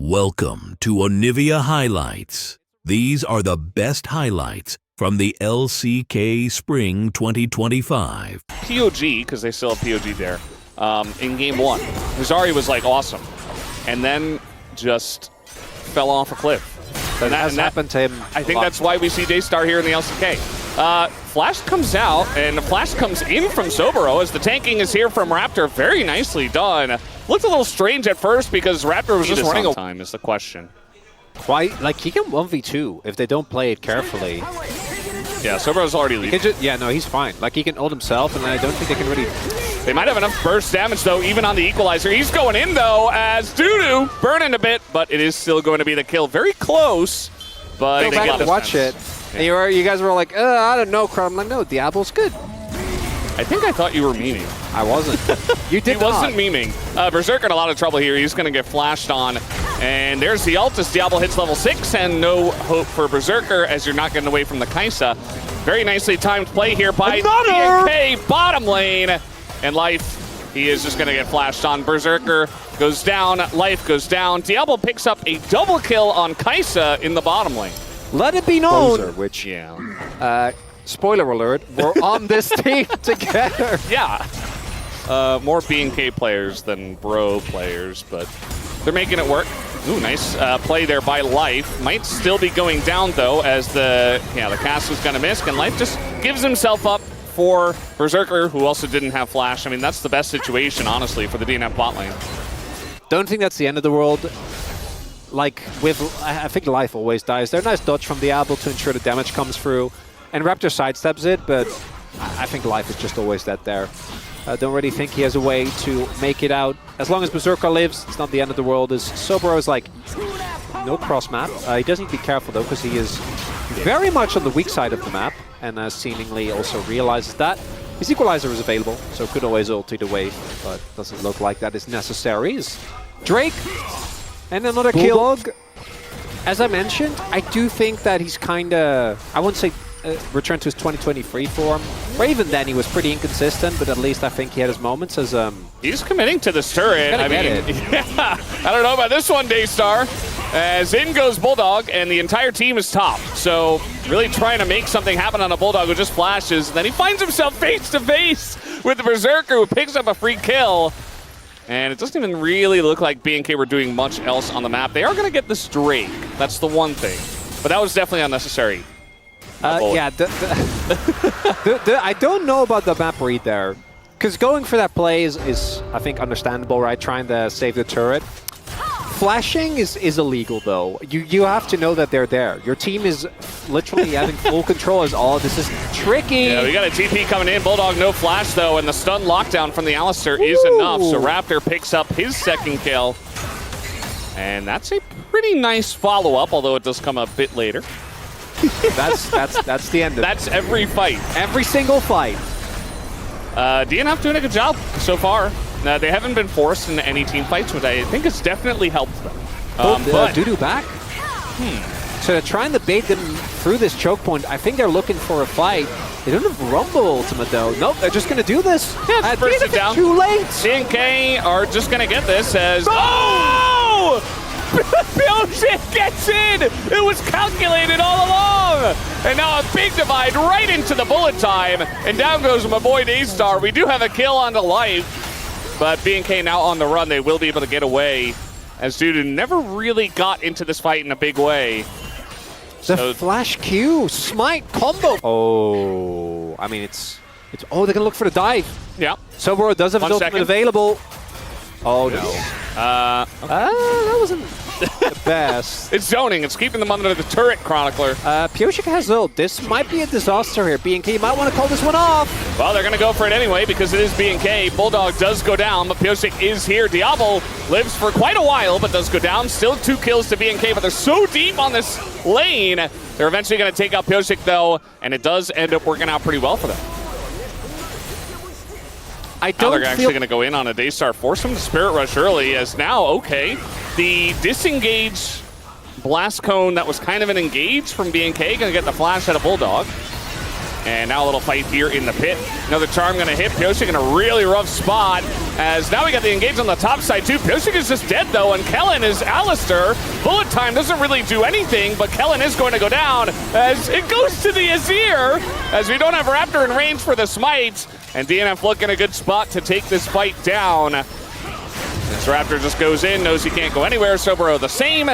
Welcome to Onivia Highlights. These are the best highlights from the LCK Spring 2025. POG, because they still have POG there, in game one. Huzari was like awesome, and then just fell off a cliff. And that happened to him. I think that's why we see Daystar here in the LCK. Flash comes out, and the Flash comes in from Sobero as the tanking is here from Raptor. Very nicely done. Looked a little strange at first because Raptor was just running on time is the question. Why? Like, he can 1v2 if they don't play it carefully. Yeah, Sobero's already leading. Yeah, he's fine. Like, he can ult himself, and I don't think they can really... They might have enough burst damage, though, even on the equalizer. He's going in, though, as Doodoo burning a bit, but it is still going to be the kill. Very close, but Go back and watch it. Yeah. And you guys were like, I don't know, Crown. I'm like, no, Diablo's good. I think I thought you were memeing. I wasn't. You did He wasn't memeing. Berserker in a lot of trouble here. He's going to get flashed on. And there's the ult as Diablo hits level 6, and no hope for Berserker as you're not getting away from the Kaisa. Very nicely timed play here by DK, bottom lane. And Life, he is just going to get flashed on. Berserker goes down, Life goes down. Diablo picks up a double kill on Kaisa in the bottom lane. Let it be known. Which, yeah. Spoiler alert, we're on this team together. Yeah. More B&K players than Bro players, but they're making it work. Ooh, nice play there by Life. Might still be going down, though, as the cast was going to miss, and Life just gives himself up for Berserker, who also didn't have Flash. I mean, that's the best situation, honestly, for the DNF bot lane. Don't think that's the end of the world. Like, I think Life always dies. They're a nice dodge from Diablo to ensure the damage comes through. And Raptor sidesteps it, but I think Life is just always dead there. I don't really think he has a way to make it out. As long as Berserker lives, it's not the end of the world. As Sobero is like, no cross map. He does need to be careful, though, because he is very much on the weak side of the map, and seemingly also realizes that. His equalizer is available, so could always ult either way, but doesn't look like that is necessary. Drake, and another kill. As I mentioned, I do think that he's kind of, I wouldn't say returned to his 2023 form, or even then he was pretty inconsistent, but at least I think he had his moments as... He's committing to this turret. I mean, yeah, I don't know about this one, Daystar. As in goes Bulldog, and the entire team is top. So really trying to make something happen on a Bulldog who just flashes, and then he finds himself face-to-face with the Berserker who picks up a free kill. And it doesn't even really look like B&K were doing much else on the map. They are going to get this Drake. That's the one thing. But that was definitely unnecessary. Yeah, I don't know about the map read there. Because going for that play is, I think, understandable, right? Trying to save the turret. Flashing is illegal, though. You have to know that they're there. Your team is literally having full control as all. This is tricky. Yeah, we got a TP coming in. Bulldog, no flash, though, and the stun lockdown from the Alistair is enough. So Raptor picks up his second kill. And that's a pretty nice follow-up, although it does come a bit later. That's the end of it. That's every fight. Every single fight. DNF doing a good job so far. They haven't been forced into any team fights, which I think has definitally helped them. But Doodoo back? So they're trying to bait them through this choke point. I think they're looking for a fight. They don't have Rumble Ultimate, though. Nope, they're just going to do this. Yeah, burst it down. Too late. B&K are just going to get this as... Oh! Pyoshik gets in! It was calculated all along! And now a big divide right into the bullet time. And down goes my boy Daystar. We do have a kill on the Life. But B&K now on the run. They will be able to get away. As Doodoo never really got into this fight in a big way. The flash Q, smite combo. Oh, I mean, it's oh, they're going to look for the dive. Yeah. Sobero does have his ultimate available. Oh, no. That wasn't the best. It's zoning. It's keeping them under the turret, Chronicler. Pyoshik has ult. This might be a disaster here. B&K might want to call this one off. Well, they're going to go for it anyway because it is B&K. Bulldog does go down, but Pyoshik is here. Diablo lives for quite a while, but does go down. Still 2 kills to B&K, but they're so deep on this lane. They're eventually going to take out Pyoshik, though, and it does end up working out pretty well for them. Now they're actually going to go in on a Daystar, force him to Spirit Rush early, as now, okay, the disengage Blast Cone that was kind of an engage from B&K, going to get the flash out of Bulldog. And now a little fight here in the pit. Another charm going to hit Pyoshik in a really rough spot. As now we got the engage on the top side too. Pyosik is just dead though, and Kellen is Alistair. Bullet time doesn't really do anything, but Kellen is going to go down as it goes to the Azir, as we don't have Raptor in range for the smite, and DNF looking a good spot to take this fight down. As Raptor just goes in, knows he can't go anywhere. Soboro the same,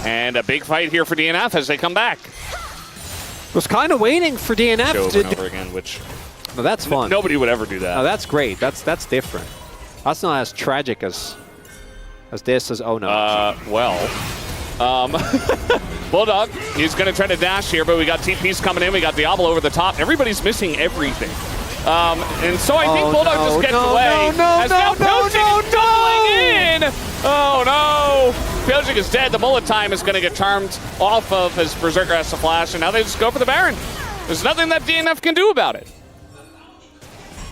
and a big fight here for DNF as they come back. Was kind of waiting for DNF Over and over again, which no, that's fun. Nobody would ever do that. No, that's great. That's different. That's not as tragic as this as oh no. Bulldog, he's going to try to dash here, but we got TPs coming in. We got Diablo over the top. Everybody's missing everything. And so I think Bulldog just gets away. Now Pyosik is doubling in. Oh no! Pyosik is dead. The bullet time is going to get charmed off of his Berserker has to flash, and now they just go for the Baron. There's nothing that DNF can do about it.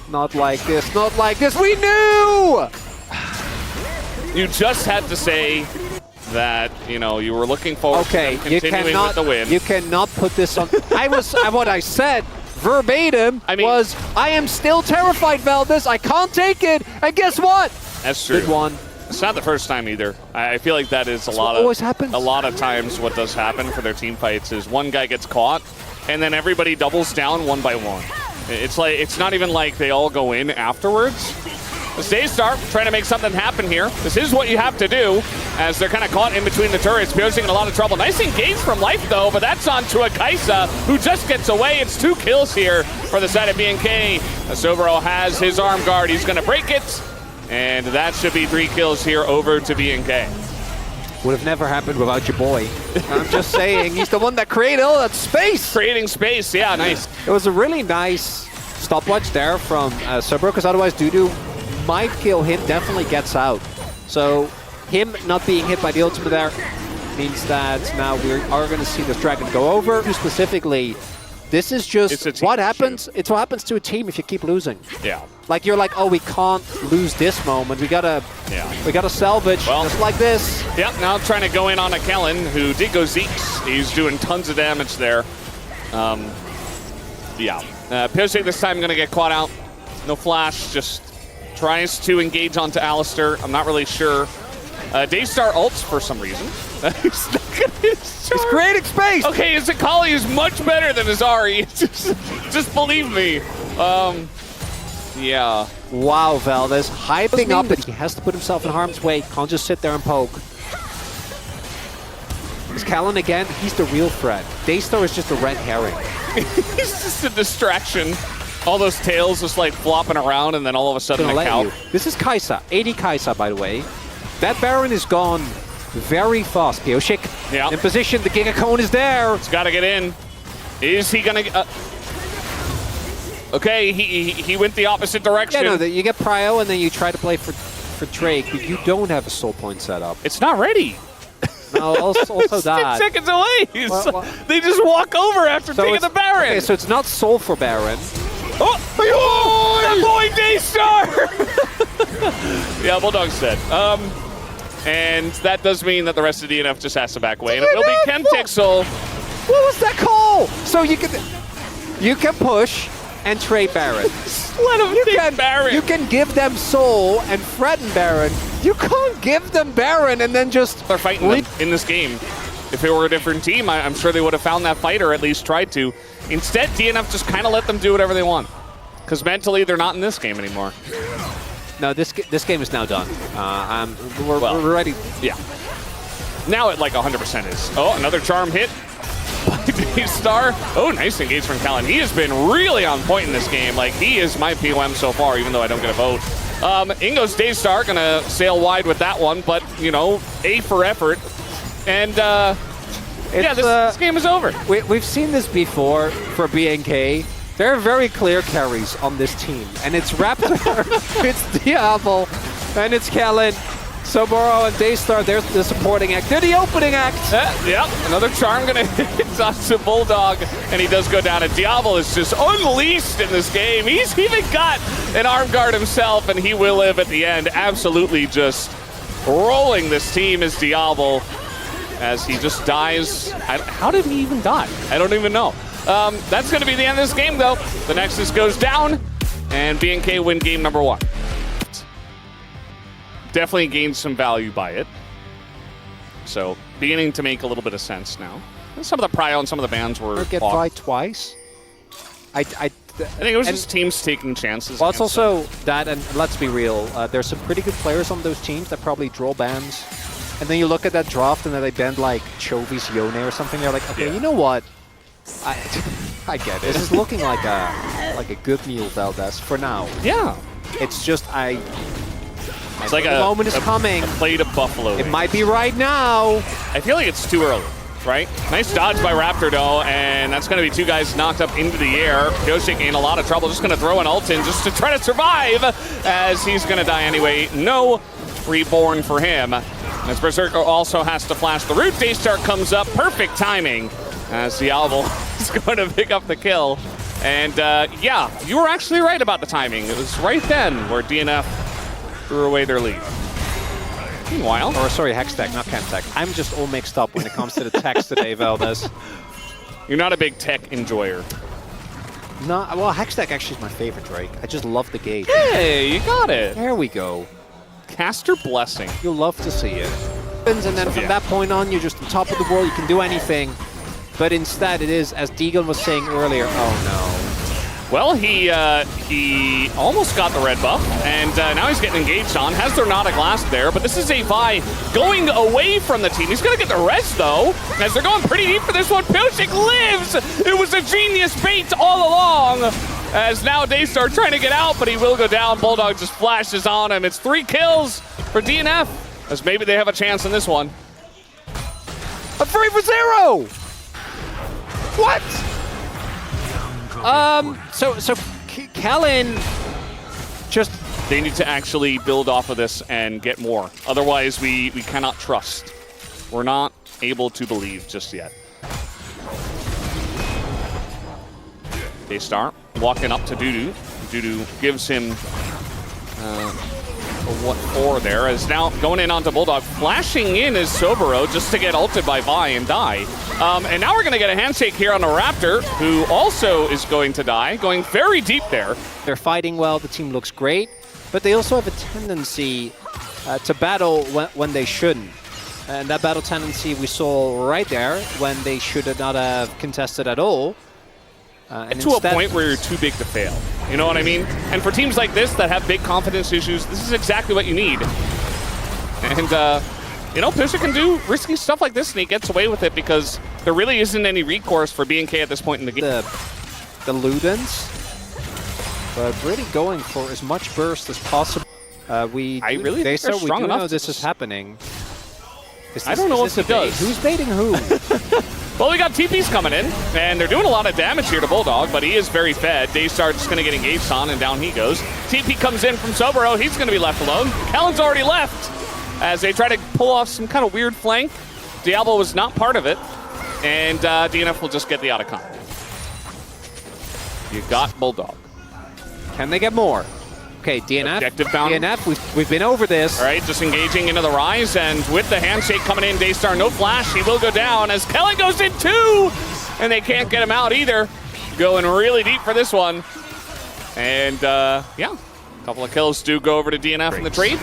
Not like this, not like this. We knew! You just had to say that, you know, you were looking forward to them continuing with the win. You cannot put this on. What I said verbatim was, I am still terrified, Valdez. I can't take it. And guess what? That's true. Good one. It's not the first time either. I feel like that is a lot of times what does happen for their team fights is one guy gets caught and then everybody doubles down one by one. It's like, it's not even like they all go in afterwards. The Daystar trying to make something happen here. This is what you have to do as they're kind of caught in between the turrets. Pyosik in a lot of trouble. Nice engage from Life though, but that's onto a Kaisa who just gets away. It's 2 kills here for the side of BNK. Soboro has his arm guard. He's going to break it, and that should be 3 kills here over to BNK. Would have never happened without your boy. I'm just saying, he's the one that created all that space. Creating space, yeah, nice. It was a really nice stopwatch there from Soboro, because otherwise Dudu might kill him, definitely gets out. So him not being hit by the ultimate there means that now we are going to see this dragon go over. Specifically, this is just what happens. It's what happens to a team if you keep losing. Yeah. Like you're like, oh, we can't lose this moment. We gotta salvage just like this. Yep. Now trying to go in on a Kellen who did go Zeke's. He's doing tons of damage there. Pyosik this time gonna get caught out. No flash. Just tries to engage onto Alistair. I'm not really sure. Daystar ults for some reason. He's creating space. Okay, his Akali is much better than his Ahri. just believe me. Yeah. Wow, Valdez hyping up that he has to put himself in harm's way. Can't just sit there and poke. Is Kellen again? He's the real threat. Daystar is just a red herring. He's just a distraction. All those tails just like flopping around, and then all of a sudden a cow. This is Kaisa. 80 Kaisa, by the way. That Baron is gone very fast. Pyosik in position. The Giga Cone is there. He's got to get in. Is he going to... okay, he went the opposite direction. Yeah, no, you get Prio, and then you try to play for Drake, but you don't have a soul point set up. It's not ready. No, also that. 10 seconds away. They just walk over after taking the Baron. Okay, so it's not soul for Baron. Oh, that boy Daystar! Yeah, Bulldog's dead. And that does mean that the rest of DNF just has to back away, and it will be Chemtixel. What was that call? So you can push and trade Baron. Let him take Baron. You can give them soul and threaten Baron. You can't give them Baron and then just... They're fighting them in this game. If it were a different team, I'm sure they would have found that fight or at least tried to. Instead, DNF just kind of let them do whatever they want. Because mentally, they're not in this game anymore. No, this game is now done. We're ready. Yeah. Now it like 100% is. Oh, another charm hit by Daystar. Oh, nice engage from Kellen. He has been really on point in this game. Like, he is my POM so far, even though I don't get a vote. Ingo's Daystar gonna sail wide with that one, but, you know, A for effort. And, yeah, this game is over. We've seen this before for BNK. There are very clear carries on this team, and it's Raptor, it's Diablo, and it's Kellen. Soboro and Daystar, they're the supporting act. They're the opening act. Yep, another charm gonna hit onto Bulldog, and he does go down. And Diablo is just unleashed in this game. He's even got an arm guard himself, and he will live at the end. Absolutely just rolling this team is Diablo as he just dies. How did he even die? I don't even know. That's going to be the end of this game, though. The Nexus goes down, and BNK win game number 1. definitely gained some value by it. So beginning to make a little bit of sense now. And some of the prio and some of the bans were Get off. by twice. I think it was just teams taking chances. Well, it's also that, and let's be real, there's some pretty good players on those teams that probably draw bans. And then you look at that draft and then they banned like Chovy's Yone or something. They're like, okay, you know what? I get it. This is looking like a good meal, Valdez, for now. Yeah. It's just it's like the moment is coming. A plate of buffalo wings. It might be right now. I feel like it's too early, right? Nice dodge by Raptor, though, and that's going to be two guys knocked up into the air. Yoshik in a lot of trouble, just going to throw an ult in just to try to survive, as he's going to die anyway. No reborn for him. As Berserker also has to flash the root. Daystar comes up, perfect timing, as Diablo is going to pick up the kill. And yeah, you were actually right about the timing. It was right then where DNF threw away their lead. Meanwhile, or sorry, Hextech, not Chemtech. I'm just all mixed up when it comes to the text today, Valdez. You're not a big tech enjoyer. No, well, Hextech actually is my favorite, Drake. I just love the gate. Hey, you got it. There we go. Caster Blessing. You'll love to see it. And then from that point on, you're just on top of the world. You can do anything. But instead, it is, as Deegan was saying earlier, oh no. Well, he almost got the red buff, and now he's getting engaged on. Has there not a glass there, but this is a Vi going away from the team. He's going to get the res, though, as they're going pretty deep for this one. Pilchik lives! It was a genius bait all along, as now Daystar trying to get out, but he will go down. Bulldog just flashes on him. It's 3 kills for DNF, as maybe they have a chance in this one. A 3 for 0! What? So Kellen just... They need to actually build off of this and get more. Otherwise, we cannot trust. We're not able to believe just yet. Daystar walking up to Dudu. Dudu gives him a 4 there, as now going in onto Bulldog. Flashing in is Sobero just to get ulted by Vi and die. And now we're going to get a handshake here on a Raptor, who also is going to die, going very deep there. They're fighting well, the team looks great, but they also have a tendency to battle when they shouldn't. And that battle tendency we saw right there when they should not have contested at all. And to a point where you're too big to fail. You know what I mean? And for teams like this that have big confidence issues, this is exactly what you need. And, you know, Pusha can do risky stuff like this, and he gets away with it because there really isn't any recourse for BNK at this point in the game. The Ludens, but really going for as much burst as possible. I really think they're strong enough. Know this is happening. I don't know if he does. Who's baiting who? Well, we got TPs coming in, and they're doing a lot of damage here to Bulldog, but he is very fed. Daystar just going to get engaged on, and down he goes. TP comes in from Sobero. He's going to be left alone. Kellen's already left as they try to pull off some kind of weird flank. Diablo was not part of it, and DNF will just get the outcome. You got Bulldog. Can they get more? Okay, DNF. Objective found. DNF, we've been over this. All right, just engaging into the rise, and with the handshake coming in, Daystar, no flash. He will go down as Kellen goes in too, and they can't get him out either. Going really deep for this one. And, yeah, a couple of kills do go over to DNF in the trade.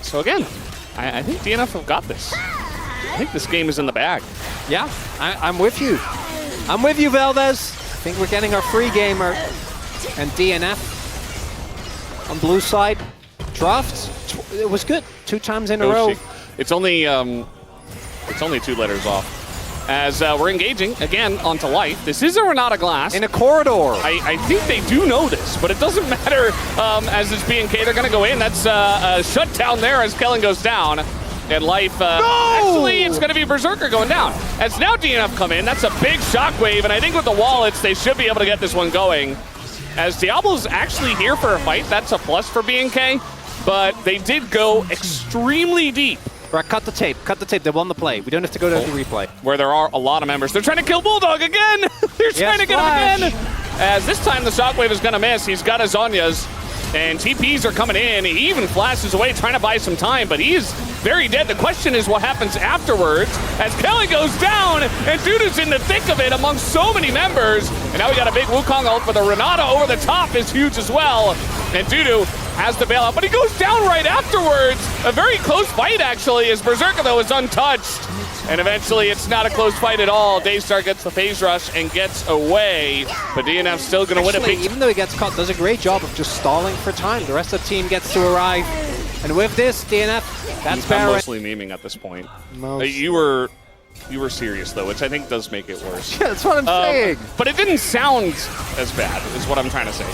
So again, I think DNF have got this. I think this game is in the bag. Yeah, I'm with you. I'm with you, Valdez. I think we're getting our free gamer. And DNF on blue side, drafts, it was good. 2 times in a row. It's only 2 letters off. As we're engaging again onto life. This is or not a glass. In a corridor. I think they do know this, but it doesn't matter as it's BNK. They're going to go in. That's a shutdown there as Kellen goes down. And life, actually, it's going to be Berserker going down. As now DNF come in, that's a big shockwave, and I think with the wallets, they should be able to get this one going. As Diablo's actually here for a fight, that's a plus for BNK, but they did go extremely deep. Right, cut the tape, they won the play. We don't have to go to the replay. Where there are a lot of members. They're trying to kill Bulldog again! They're trying to get him again! As this time the shockwave is going to miss. He's got his Zhonya's, and TPs are coming in. He even flashes away trying to buy some time, but he's very dead. The question is what happens afterwards as Kelly goes down, and Dudu's in the thick of it among so many members. And now we got a big Wukong ult, but the Renata over the top is huge as well. And Dudu has the bailout, but he goes down right afterwards. A very close fight, actually, as Berserker, though, is untouched. And eventually, it's not a close fight at all. Daystar gets the phase rush and gets away, but DNF's still going to win a big... Even though he gets caught, does a great job of just stalling for time. The rest of the team gets to arrive. And with this, DNF, that's Baron. I'm mostly memeing at this point. You were serious, though, which I think does make it worse. Yeah, that's what I'm saying. But it didn't sound as bad, is what I'm trying to say.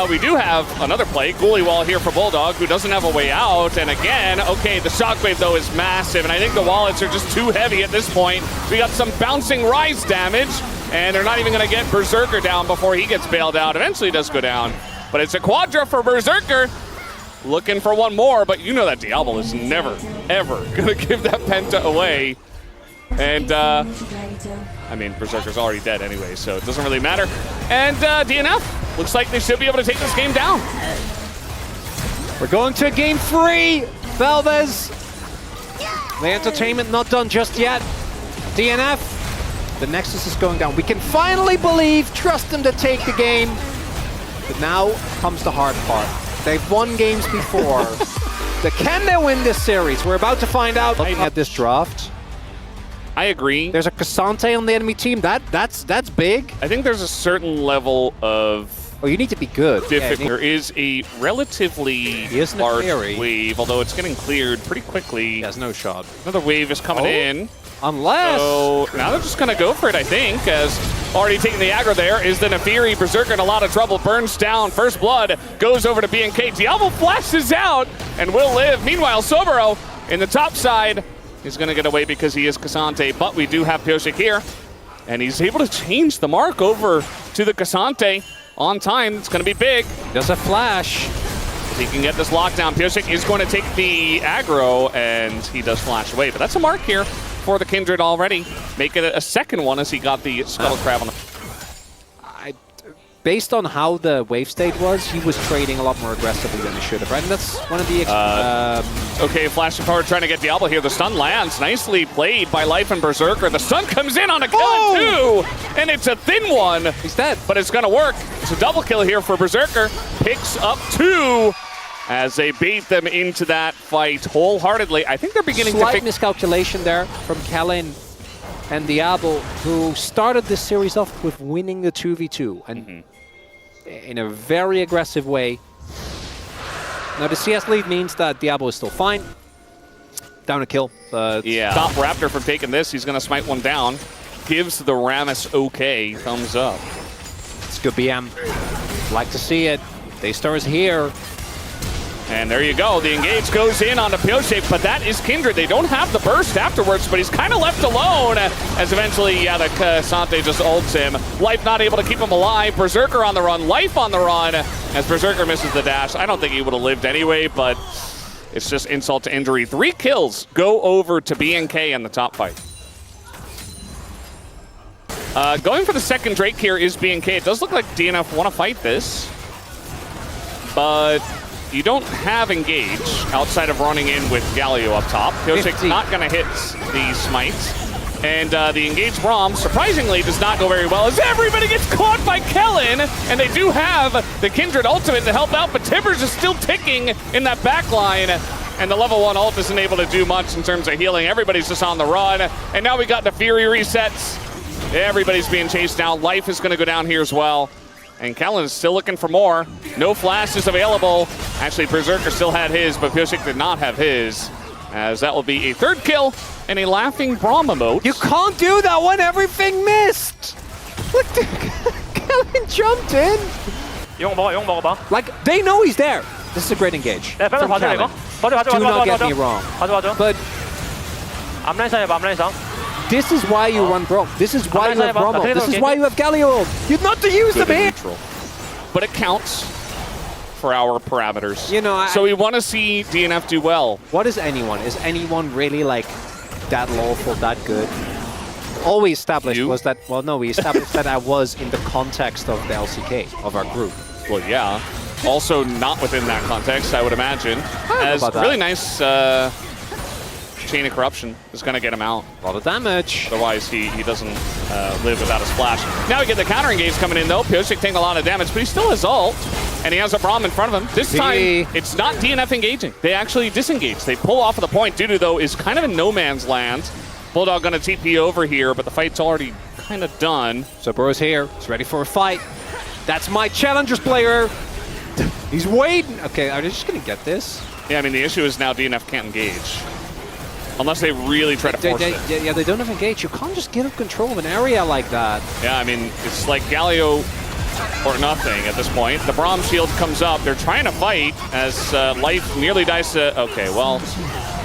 We do have another play, Ghoulie Wall here for Bulldog, who doesn't have a way out. And again, okay, the shockwave, though, is massive. And I think the wallets are just too heavy at this point. We got some bouncing rise damage, and they're not even going to get Berserker down before he gets bailed out. Eventually, he does go down. But it's a Quadra for Berserker. Looking for one more, but you know that Diablo is never, ever going to give that Penta away. And, I mean, Berserker's already dead anyway, so it doesn't really matter. And DNF looks like they should be able to take this game down. We're going to game 3. Valdes. The entertainment not done just yet. DNF. The Nexus is going down. We can finally trust them to take the game. But now comes the hard part. They've won games before. Can they win this series? We're about to find out. Looking at this draft. I agree. There's a Cassante on the enemy team. That's big. I think there's a certain level of... Oh, you need to be good. There is a relatively large wave, although it's getting cleared pretty quickly. He has no shot. Another wave is coming in. Unless... So now they're just going to go for it, I think, as already taking the aggro there is the Nefiri. Berserker in a lot of trouble, burns down. First blood goes over to BNK. Diablo flashes out and will live. Meanwhile, Sobero in the top side is going to get away because he is Cassante, but we do have Pyosik here, and he's able to change the mark over to the Cassante on time. It's going to be big. There's a flash. If he can get this lockdown, Pyosik is going to take the aggro, and he does flash away. But that's a mark here for the Kindred already. Make it a second one as he got the Scuttle Crab on the... Based on how the wave state was, he was trading a lot more aggressively than he should have, right? And that's one of the... okay, flashing forward, trying to get Diablo here. The stun lands. Nicely played by Life and Berserker. The stun comes in on a kill, too! And it's a thin one. He's dead. But it's going to work. It's a double kill here for Berserker. Picks up 2 as they bait them into that fight wholeheartedly. I think they're beginning to... Slight miscalculation there from Kellen and Diablo, who started this series off with winning the 2v2. And in a very aggressive way. Now the CS lead means that Diablo is still fine. Down a kill. Yeah. Stop Raptor from taking this. He's going to smite one down. Gives the Rammus okay. Thumbs up. It's good BM. Like to see it. Daystar is here. And there you go. The engage goes in on the Pyosik, but that is Kindred. They don't have the burst afterwards, but he's kind of left alone as eventually, the Cassante just ults him. Life not able to keep him alive. Berserker on the run. Life on the run as Berserker misses the dash. I don't think he would have lived anyway, but it's just insult to injury. 3 kills go over to BNK in the top fight. Going for the second Drake here is BNK. It does look like DNF want to fight this, but... you don't have engage outside of running in with Galio up top. Pyosik's not going to hit the smites. And the engaged Braum, surprisingly, does not go very well as everybody gets caught by Kellen. And they do have the Kindred ultimate to help out, but Tibbers is still ticking in that back line. And the level 1 ult isn't able to do much in terms of healing. Everybody's just on the run. And now we got the Fury resets. Everybody's being chased down. Life is going to go down here as well. And Kellen is still looking for more. No flashes available. Actually, Berserker still had his, but Pyosik did not have his. As that will be a 3rd kill and a laughing Braum emote. You can't do that when everything missed! Look, Kellen jumped in! Like, they know he's there. This is a great engage. From Kellen. Do not get me wrong. But this is why you run Braum. This is why you have Braum. This is why you have Galio. You're not to use them here. But it counts for our parameters. You know, so we want to see DNF do well. What is anyone? Is anyone really like that lawful, that good? All we established was that, well, no, we established that I was in the context of the LCK, of our group. Well, yeah. Also not within that context, I would imagine. As really nice Chain of Corruption is going to get him out. A lot of damage. Otherwise, he doesn't live without a splash. Now we get the counter engage coming in, though. Pyosik taking a lot of damage, but he still has ult. and he has a Braum in front of him. This time, it's not DNF engaging. They actually disengage. They pull off of the point. Dudu, though, is kind of in no man's land. Bulldog going to TP over here, but the fight's already kind of done. So Bro's here. He's ready for a fight. That's my challengers player. He's waiting. Okay, are they just going to get this? Yeah, I mean, the issue is now DNF can't engage. Unless they really try to force it. Yeah, they don't have engage. You can't just give up control of an area like that. Yeah, I mean, it's like Galio or nothing at this point. The Braum shield comes up. They're trying to fight as life nearly dies to... Okay, well...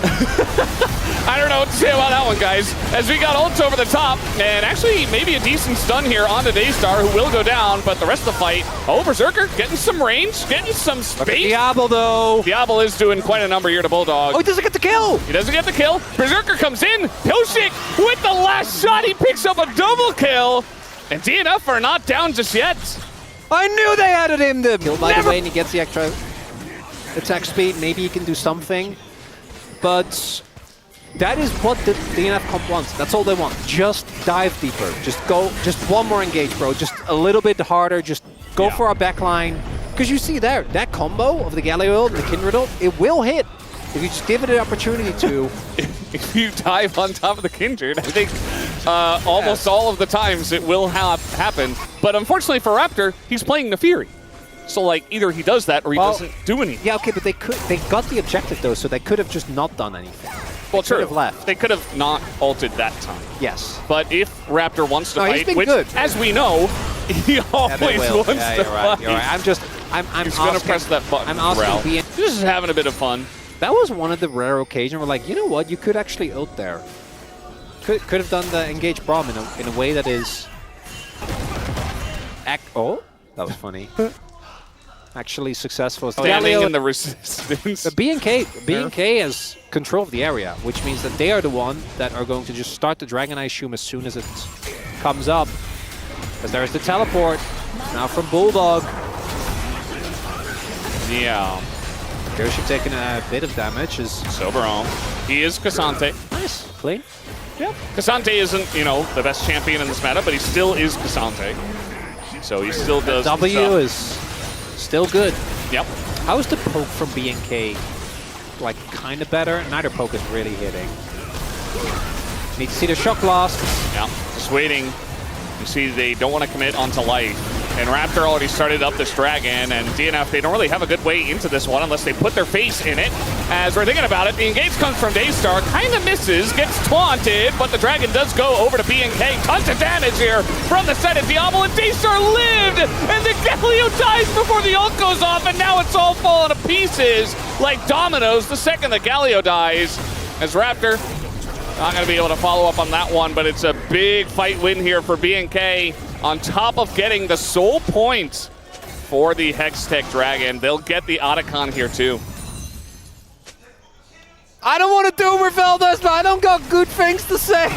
I don't know what to say about that one, guys. As we got ults over the top, and actually maybe a decent stun here onto Daystar, who will go down, but the rest of the fight... Oh, Berserker getting some range, getting some space. Diablo, though. Diablo is doing quite a number here to Bulldog. Oh, he doesn't get the kill. He doesn't get the kill. Berserker comes in. Pioshik with the last shot. He picks up a double kill. And DNF are not down just yet. I knew they added him the kill, by the way, and he gets the extra attack speed. Maybe he can do something. But that is what the DNF comp wants. That's all they want. Just dive deeper. Just go, just one more engage, bro. Just a little bit harder. Just go for our backline. Because you see there, that combo of the Galio ult and the Kindred ult, it will hit. If you just give it an opportunity to. If you dive on top of the Kindred, I think almost all of the times it will happen. But unfortunately for Raptor, he's playing Nefiri. So like either he does that or he doesn't do anything. Yeah, okay, but they got the objective though, so they could have just not done anything. Well, true. Left. They could have not ulted that time. Yes. But if Raptor wants to fight, which, good. as we know, he always wants to fight. You're right. I'm He's going to press that button. I'm asking He's just having a bit of fun. That was one of the rare occasions where, like, you know what? You could actually ult there. Could have done the engage Braum in a way that is... Oh, that was funny. Actually successful. Standing in the resistance. The BNK has control of the area, which means that they are the one that are going to just start the Dragon I assume as soon as it comes up. Because there's the teleport now from Bulldog. Yeah. Pioshik taking a bit of damage is Soberon. He is Cassante. Nice, clean. Yeah. Cassante isn't, you know, the best champion in this meta, but he still is Cassante. So he still does. W is still good. Yep. How is the poke from BNK? Like, kind of better? Neither poke is really hitting. Need to see the shock blast. Yeah, just waiting. You see, they don't want to commit onto life. And Raptor already started up this dragon, and DNF, they don't really have a good way into this one unless they put their face in it. As we're thinking about it, the engage comes from Daystar, kind of misses, gets taunted, but the dragon does go over to BNK. Tons of damage here from the side of Diablo, and Daystar lived! And the Galio dies before the ult goes off, and now it's all falling to pieces like dominoes the second the Galio dies. As Raptor, not going to be able to follow up on that one, but it's a big fight win here for BNK. On top of getting the soul point for the Hextech Dragon, they'll get the Otacon here too. I don't want to do Reveldas, but I don't got good things to say.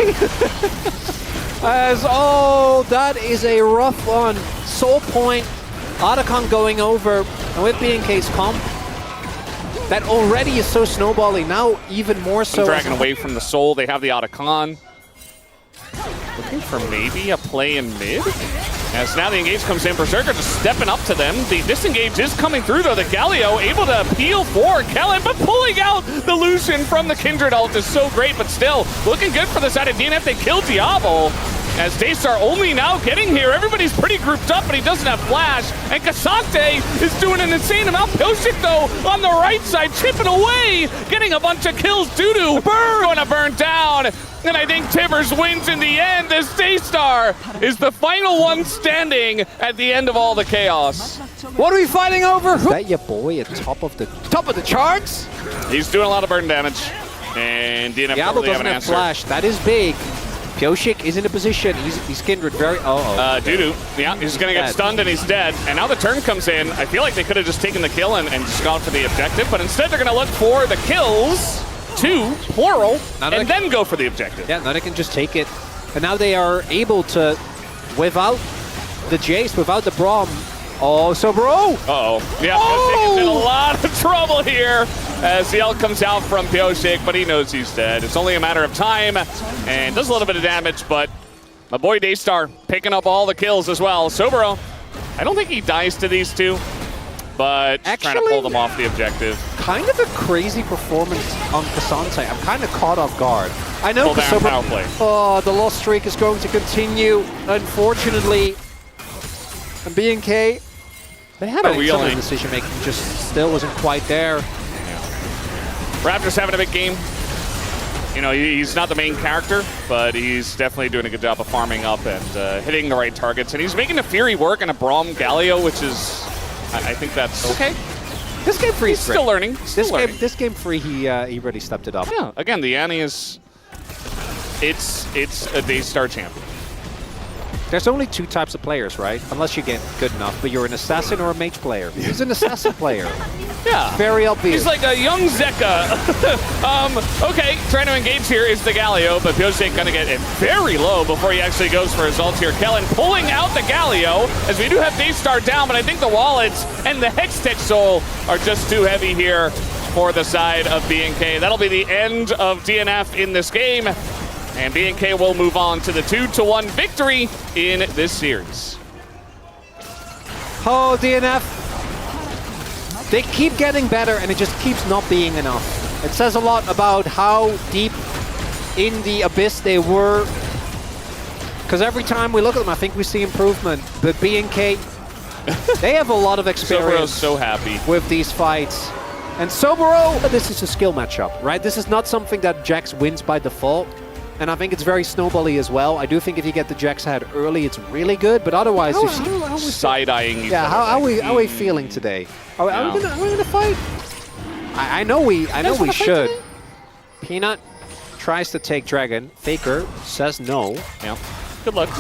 Oh, that is a rough one. Soul point, Otacon going over, and with BNK's comp, that already is so snowballing. Now even more so. Dragon away from the soul, they have the Otacon. Looking for maybe a play in mid. As now the engage comes in, Berserker just stepping up to them. The disengage is coming through though. The Galio able to appeal for Kellen, but pulling out the Lucian from the Kindred ult is so great, but still looking good for the side of DNF. They kill Diablo. As Daystar only now getting here. Everybody's pretty grouped up, but he doesn't have flash. And Cassante is doing an insane amount. Pioshik, though, on the right side, chipping away, getting a bunch of kills. Dudu going to burn down. And I think Tibbers wins in the end as Daystar is the final one standing at the end of all the chaos. What are we fighting over? Is that your boy at top of the charts? He's doing a lot of burn damage. And DNF Diablo doesn't have flash. That is big. Pioshik is in a position. He's Kindred very... Dudu, yeah, he's going to get stunned and he's dead. And now the turn comes in. I feel like they could have just taken the kill and just gone for the objective, but instead they're going to look for the kills, two, plural, and then go for the objective. Yeah, now they can just take it. And now they are able to, without the Jace, without the Braum. Oh, so bro! Uh-oh. Yeah, Pioshik is in a lot of trouble here as the ult comes out from Pioshik, but he knows he's dead. It's only a matter of time, and does a little bit of damage, but my boy Daystar picking up all the kills as well. Sobero, I don't think he dies to these two, but trying to pull them off the objective. Kind of a crazy performance on Cassante. I'm kind of caught off guard. I know power play. Oh, the loss streak is going to continue, unfortunately. And B&K, they had some of the decision-making, just still wasn't quite there. Raptors having a big game. You know, he's not the main character, but he's definitely doing a good job of farming up and hitting the right targets. And he's making the Fury work in a Braum Galio, which is, I think that's okay. This game free, he's still learning. This game free, he really stepped it up. Yeah. Again, the Annie is, it's a Daystar champion. There's only 2 types of players, right? Unless you get good enough, but you're an assassin or a mage player. He's an assassin player. Yeah. Very obvious. He's like a young Zeka. Okay, trying to engage here is the Galio, but Piojek gonna get it very low before he actually goes for his ult here. Kellen pulling out the Galio, as we do have Daystar down, but I think the wallets and the Hextech Soul are just too heavy here for the side of B&K. That'll be the end of DNF in this game. And B&K will move on to the 2-1 victory in this series. Oh, DNF. They keep getting better, and it just keeps not being enough. It says a lot about how deep in the abyss they were. Because every time we look at them, I think we see improvement. But B&K, they have a lot of experience so happy with these fights. And Soboro, this is a skill matchup, right? This is not something that Jax wins by default. And I think it's very snowbally as well. I do think if you get the Jax head early, it's really good. But otherwise, side-eyeing each other. How are we feeling today? Are we gonna fight? I know we should. Today? Peanut tries to take Dragon. Faker says no. Yeah. Good luck.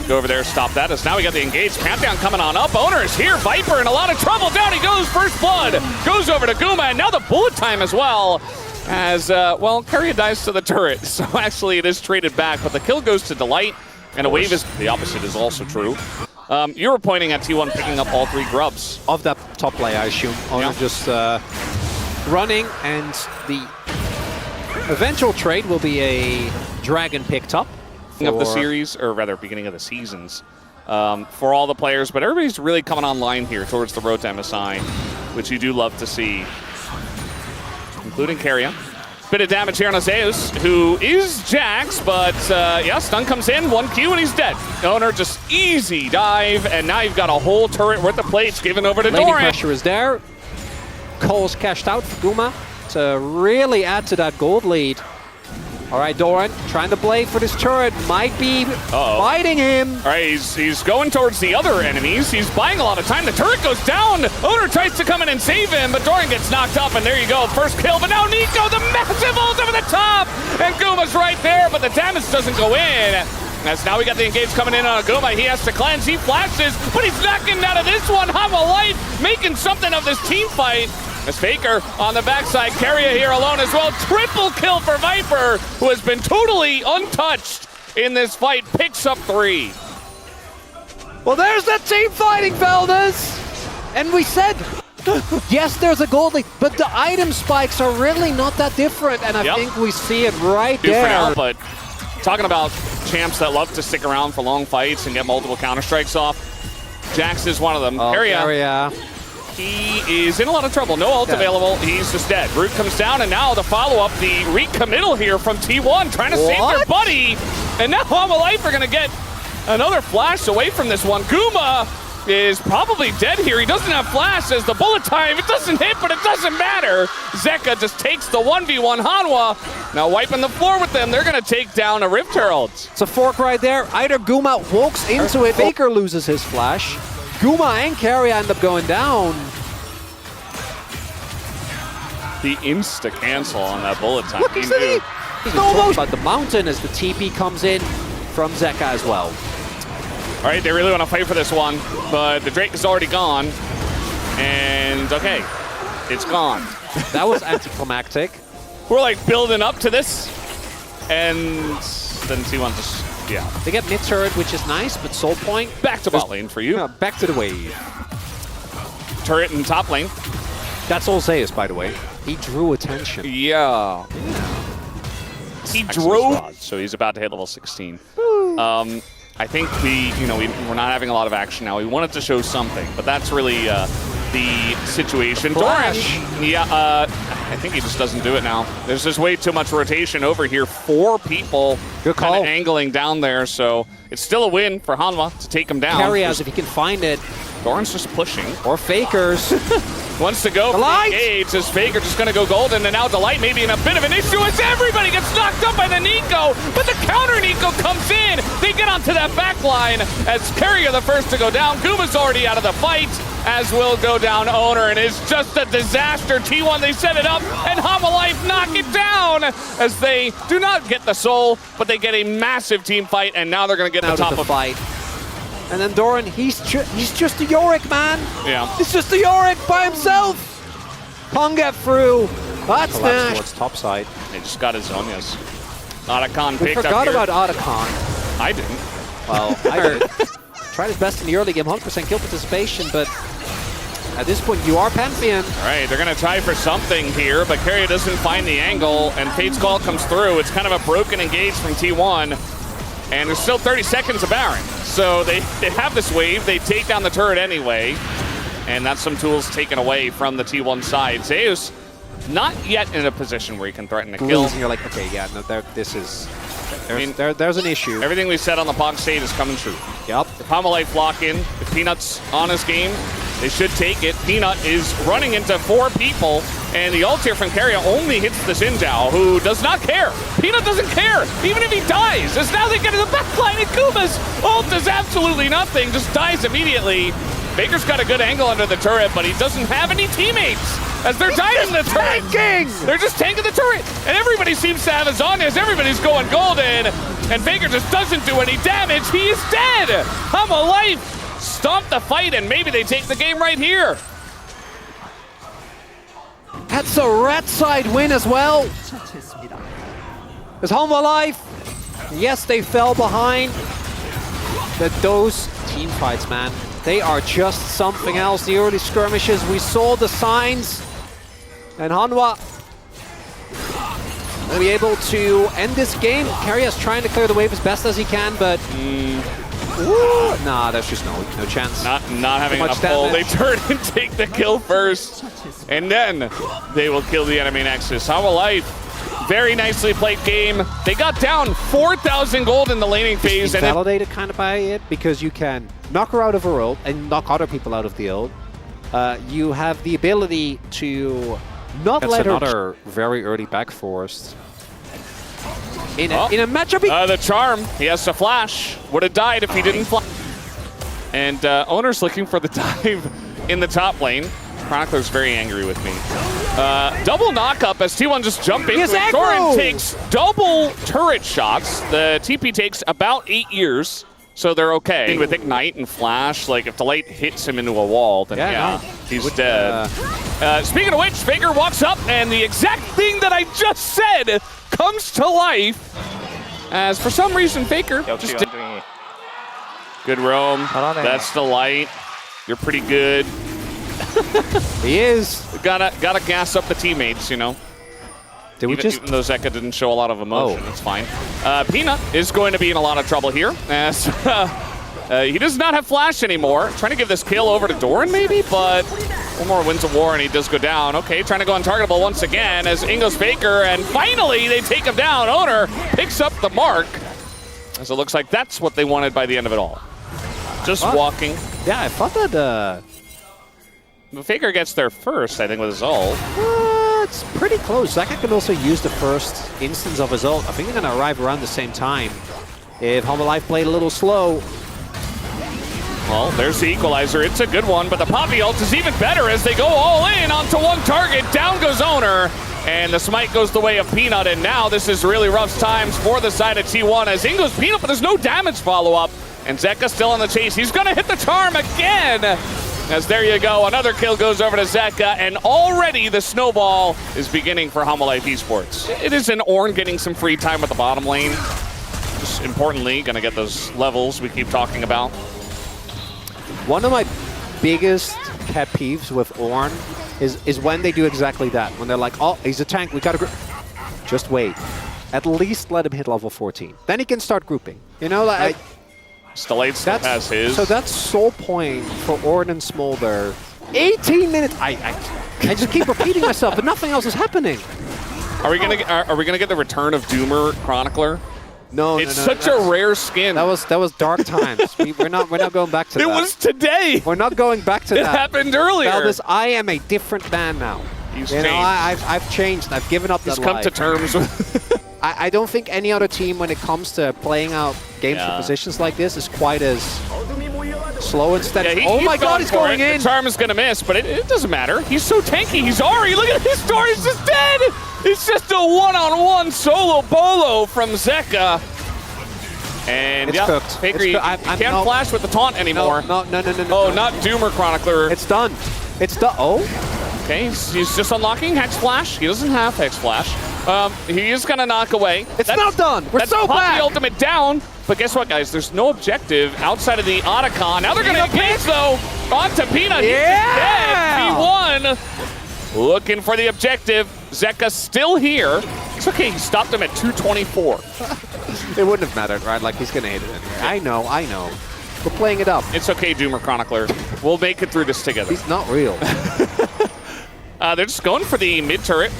Go over there, stop that. As now we got the engage. Pantheon coming on up. Owner is here. Viper in a lot of trouble. Down he goes. First blood. Goes over to Guma. And now the bullet time as well. As, well, Keria dies to the turret, so actually it is traded back, but the kill goes to Delight, and a wave is the opposite is also true. You were pointing at T1 picking up all 3 grubs. Of that top play, I assume. Owner just running, and the eventual trade will be a Dragon picked up. Of the series, or rather beginning of the seasons, for all the players, but everybody's really coming online here towards the road to MSI, which you do love to see. Including Keria. Bit of damage here on Azeus, who is Jax, but yeah, stun comes in, 1Q, and he's dead. Owner just easy dive, and now you've got a whole turret worth of plates given over to Lady Doran. Pressure is there. Cole's cashed out for Guma to really add to that gold lead. All right, Doran trying to blade for this turret. Might be fighting him. All right, he's going towards the other enemies. He's buying a lot of time. The turret goes down. Owner tries to come in and save him, but Doran gets knocked up, and there you go. First kill, but now Nico, the massive ult over the top. And Guma's right there, but the damage doesn't go in. As now we got the engage coming in on Guma. He has to cleanse. He flashes, but he's not getting out of this one. Hama Life making something of this team fight. As Faker on the backside, Keria here alone as well. Triple kill for Viper, who has been totally untouched in this fight, picks up 3. Well, there's that team fighting, fellas! And we said, yes, there's a gold lead, but the item spikes are really not that different, and I think we see it right there. For now, but talking about champs that love to stick around for long fights and get multiple counter-strikes off, Jax is one of them. Keria. He is in a lot of trouble. No ult available. He's just dead. Root comes down, and now the follow-up, the recommittal here from T1, trying to save their buddy. And now Hama Life are going to get another flash away from this one. Guma is probably dead here. He doesn't have flash as the bullet time. It doesn't hit, but it doesn't matter. Zeka just takes the 1v1 Hanwha. Now wiping the floor with them. They're going to take down a Rift Herald. It's a fork right there. Either Guma walks into it, Faker loses his flash. Guma and Keria end up going down. The insta-cancel on that bullet time. Look, he's almost about the mountain as the TP comes in from Zeka as well. All right, they really want to fight for this one, but the Drake is already gone. And, okay, it's gone. That was anticlimactic. We're, like, building up to this, and then T1 just... Yeah. They get mid turret, which is nice, but soul point. Back to bot lane for you. Yeah, back to the wave. Turret in top lane. That's all Zeus, by the way. He drew attention. Yeah. He drove. So he's about to hit level 16. I think we're not having a lot of action now. We wanted to show something, but that's really the situation. Flash. Doran, yeah, I think he just doesn't do it now. There's just way too much rotation over here. 4 people Good call. kind of angling down there, so it's still a win for Hanwha to take him down. Carry as if he can find it. Doran's just pushing. Or Fakers. Wants to go for the engage as Faker just going to go golden, and now Delight maybe in a bit of an issue as everybody gets knocked up by the Nico, but the counter Nico comes in. They get onto that back line as Carrier the first to go down. Guma's already out of the fight, as will go down Owner, and it's just a disaster. T1, they set it up, and Homalife knock it down as they do not get the soul, but they get a massive team fight, and now they're going to get the top of fight. And then Doran, he's just a Yorick, man. Yeah. He's just a Yorick by himself. Can't get through. That's Nash. Towards top side. They just got his Zonias. Otacon We picked up forgot here. about Otacon. I didn't. Well, I did. Tried his best in the early game, 100% kill participation, but at this point, you are Pantheon. All right, they're going to try for something here, but Carrier doesn't find the angle, and Fate's Call comes through. It's kind of a broken engage from T1. And there's still 30 seconds of Baron. So they have this wave. They take down the turret anyway. And that's some tools taken away from the T1 side. Zeus not yet in a position where he can threaten a kill. And you're like, okay, yeah, no, this is... There's an issue. Everything we said on the POG stage is coming true. Yep. If Homalife lock in, if Peanut's on his game, they should take it. Peanut is running into 4 people, and the ult here from Carrier only hits the Xinjiao, who does not care. Peanut doesn't care, even if he dies, as now they get to the backline, and Kuma's ult does absolutely nothing, just dies immediately. Baker's got a good angle under the turret, but he doesn't have any teammates, as they're dying the turret. They're just tanking the turret, and everybody seems to have his on as everybody's going golden, and Baker just doesn't do any damage. He is dead. Homalife stomp the fight, and maybe they take the game right here. That's a red side win as well. It's Homalife. Yes, they fell behind. But those team fights, man, they are just something else. The early skirmishes, we saw the signs. And Hanwha will be able to end this game. Carrier's trying to clear the wave as best as he can, but... Nah, there's just no chance. Not having enough pull. They turn and take the kill first, and then they will kill the enemy Nexus. Homalife, very nicely played game. They got down 4,000 gold in the laning phase. And validated kind of by it, because you can knock her out of her ult and knock other people out of the ult. You have the ability to not let another very early back forced. In a matchup... the charm, he has to flash. Would have died if he didn't flash. And Owner's looking for the dive in the top lane. Chronicler's very angry with me. Double knock-up as T1 just jump into it. Doran takes double turret shots. The TP takes about 8 years, so they're okay. With Ignite and Flash, like if Delight hits him into a wall, then he's dead. Speaking of which, Faker walks up, and the exact thing that I just said comes to life, as for some reason Faker just did. Good roam. That's Delight. You're pretty good. He is. Gotta gas up the teammates, you know. Even though Zeka didn't show a lot of emotion, it's fine. Peanut is going to be in a lot of trouble here, as he does not have Flash anymore. Trying to give this kill over to Doran maybe, but one more Winds of War and he does go down. Okay, trying to go untargetable once again as in goes Faker, and finally they take him down. Owner picks up the mark, as it looks like that's what they wanted by the end of it all. Just walking. Yeah, I thought that... Faker gets there first, I think, with his ult. It's pretty close. Zeka can also use the first instance of his ult. I think they're going to arrive around the same time. If Homalife played a little slow. Well, there's the equalizer. It's a good one, but the Poppy ult is even better as they go all in onto one target. Down goes Owner, and the smite goes the way of Peanut, and now this is really rough times for the side of T1 as in goes Peanut, but there's no damage follow-up, and Zeka still on the chase. He's going to hit the charm again. As there you go, another kill goes over to Zeka, and already the snowball is beginning for Homalife Esports. It is an Ornn getting some free time at the bottom lane. Just importantly, gonna get those levels we keep talking about. One of my biggest pet peeves with Ornn is when they do exactly that. When they're like, oh, he's a tank, we gotta just wait. At least let him hit level 14. Then he can start grouping. You know, like... Delight still has his. So that's sole point for Ornn and Smolder 18 minutes. I just keep repeating myself, but nothing else is happening. Are we gonna get the return of Doomer Chronicler? No, it's such a rare skin. That was dark times. we're not going back to that. It was today. We're not going back to that. It happened earlier. Valdez, I am a different man now. He's you know, changed. I've changed. I've given up that He's come life. to terms with. I don't think any other team, when it comes to playing out games for positions like this, is quite as slow and steady. Yeah, oh my God, he's going in. The charm is going to miss, but it doesn't matter. He's so tanky. He's Ari. Look at his door. He's just dead. It's just a one-on-one solo bolo from Zeka. And it's cooked. Faker, you can't flash with the taunt anymore. No. Oh, not Doomer Chronicler. It's done. It's done. Oh. Okay, he's just unlocking Hex Flash. He doesn't have Hex Flash. He is going to knock away. It's not done. We're so bad. The ultimate down. But guess what, guys? There's no objective outside of the Otacon. Now they're going to engage, though. On to Peanut. Yeah. He's dead. P1 looking for the objective. Zeka still here. It's okay. He stopped him at 224. It wouldn't have mattered, right? Like, he's going to hit it anyway. I know. We're playing it up. It's okay, Doomer Chronicler. We'll make it through this together. He's not real. They're just going for the mid turret.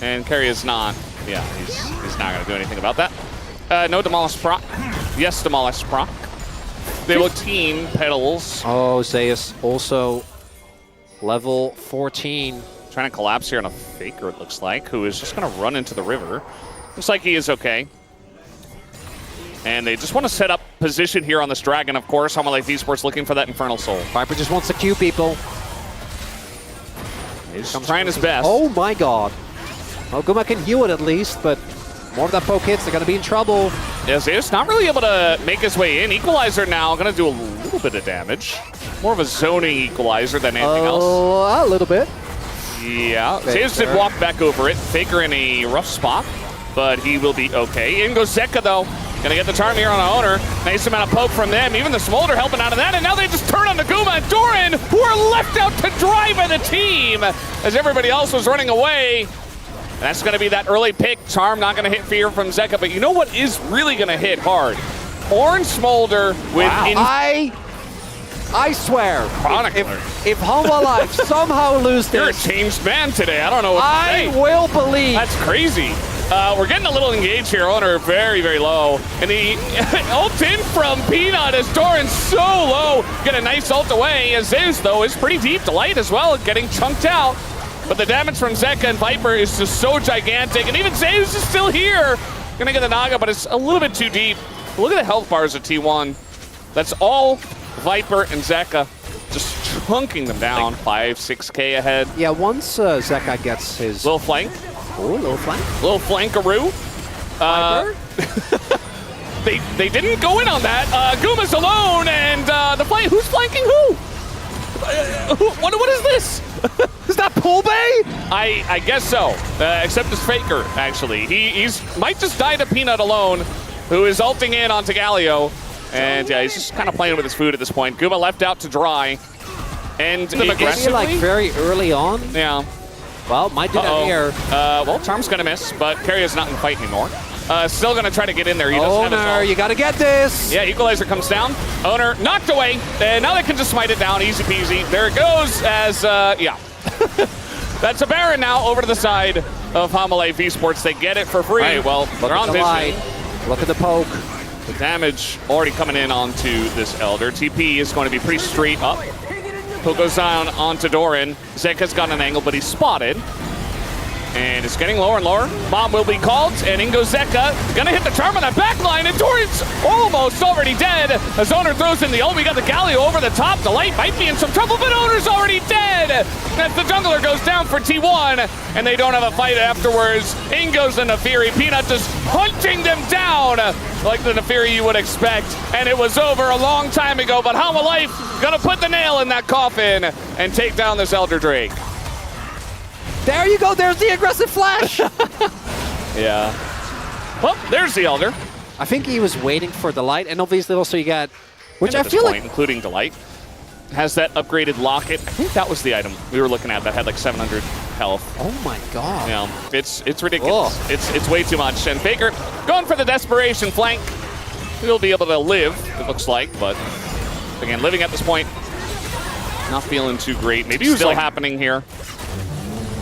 And Carry is not. Yeah, he's not going to do anything about that. No Demolish Proc. Yes, Demolish Proc. 15 petals. Oh, Zeus also level 14. Trying to collapse here on a Faker, it looks like, who is just going to run into the river. Looks like he is okay. And they just want to set up position here on this dragon, of course. Homolife Esports looking for that Infernal Soul. Viper just wants to queue people. He's trying his best. Oh my God. Well, Guma can heal it at least, but more of that poke hits, they're going to be in trouble. Yeah, Zeus not really able to make his way in. Equalizer now going to do a little bit of damage. More of a zoning equalizer than anything else. A little bit. Yeah, Zeus did walk back over it. Faker in a rough spot, but he will be okay. In goes Zeka, though. Gonna get the charm here on Owner. Nice amount of poke from them. Even the Smolder helping out of that. And now they just turn on the Guma and Doran, who are left out to dry by the team as everybody else was running away. That's gonna be that early pick. Charm not gonna hit fear from Zeka, but you know what is really gonna hit hard? Orange Smolder with I swear, if Homolife somehow lose You're this, a changed man today. I don't know what to say. I will believe. That's crazy. We're getting a little engaged here. Owner very, very low. And the ult in from Peanut as Doran's so low. Get a nice ult away. As Zeus, though, is pretty deep. Delight as well, getting chunked out. But the damage from Zeka and Viper is just so gigantic. And even Zeus is still here. Gonna get the Naga, but it's a little bit too deep. Look at the health bars of T1. That's all Viper and Zeka just chunking them down. 5-6K ahead. Yeah, once Zeka gets his... Little flank. Oh, little flank. Little flankaroo. They didn't go in on that. Guma's alone, and the flank. Who's flanking who? What is this? Is that Pool Bay? I guess so. Except it's Faker, actually. He's might just die to Peanut alone, who is ulting in onto Galio. And yeah, he's just kind of playing with his food at this point. Guma left out to dry. And aggressively, like very early on. Yeah. Well, might do that here. Well, Charm's gonna miss, but Carry is not in the fight anymore. Still gonna try to get in there. He doesn't have Owner, you gotta get this. Yeah, Equalizer comes down. Owner knocked away. And now they can just smite it down, easy peasy. There it goes as, yeah. That's a Baron now over to the side of Homolife Esports. They get it for free. Right, well, they're on vision. Look at the poke. The damage already coming in onto this Elder. TP is going to be pretty straight up. Poke goes down onto Doran. Zeka's got an angle, but he's spotted. And it's getting lower and lower. Bomb will be called, and in goes Zeka. Gonna hit the charm on that back line, and Doran's almost already dead. As Owner throws in the ult, we got the Galio over the top. Delight might be in some trouble, but Owner's already dead. As the jungler goes down for T1, and they don't have a fight afterwards. In goes the Nefiri. Peanut just hunting them down like the Nefiri you would expect. And it was over a long time ago, but Homolife gonna put the nail in that coffin and take down this Elder Drake. There you go, there's the aggressive flash! Yeah. Well, there's the Elder. I think he was waiting for Delight, and obviously also you got, which I feel like... Including Delight. Has that upgraded locket. I think that was the item we were looking at that had like 700 health. Oh my God. Yeah, it's ridiculous. Oh. It's way too much. And Faker going for the desperation flank. He'll be able to live, it looks like, but again, living at this point, Not feeling too great. Maybe still happening here.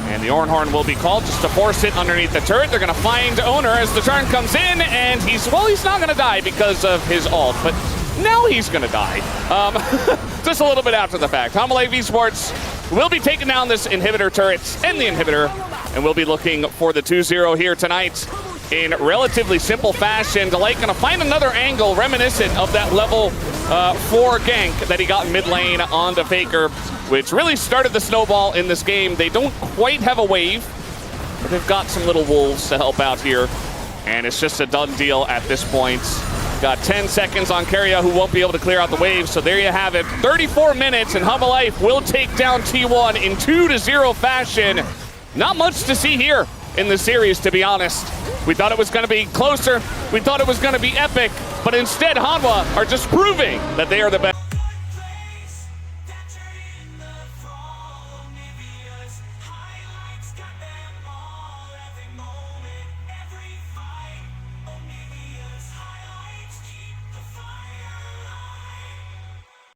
And the Ornhorn will be called just to force it underneath the turret. They're going to find Owner as the turn comes in, and he's not going to die because of his ult, but now he's going to die. Just a little bit after the fact. Hanwha Esports will be taking down this inhibitor turret and the inhibitor, and we'll be looking for the 2-0 here tonight in relatively simple fashion. Delay going to find another angle reminiscent of that level 4 gank that he got in mid lane onto Faker, which really started the snowball in this game. They don't quite have a wave, but they've got some little wolves to help out here, and it's just a done deal at this point. Got 10 seconds on Keria, who won't be able to clear out the waves, so there you have it. 34 minutes, and Hanwha Life will take down T1 in 2-0 fashion. Not much to see here in the series, to be honest. We thought it was going to be closer. We thought it was going to be epic, but instead Hanwha are just proving that they are the best.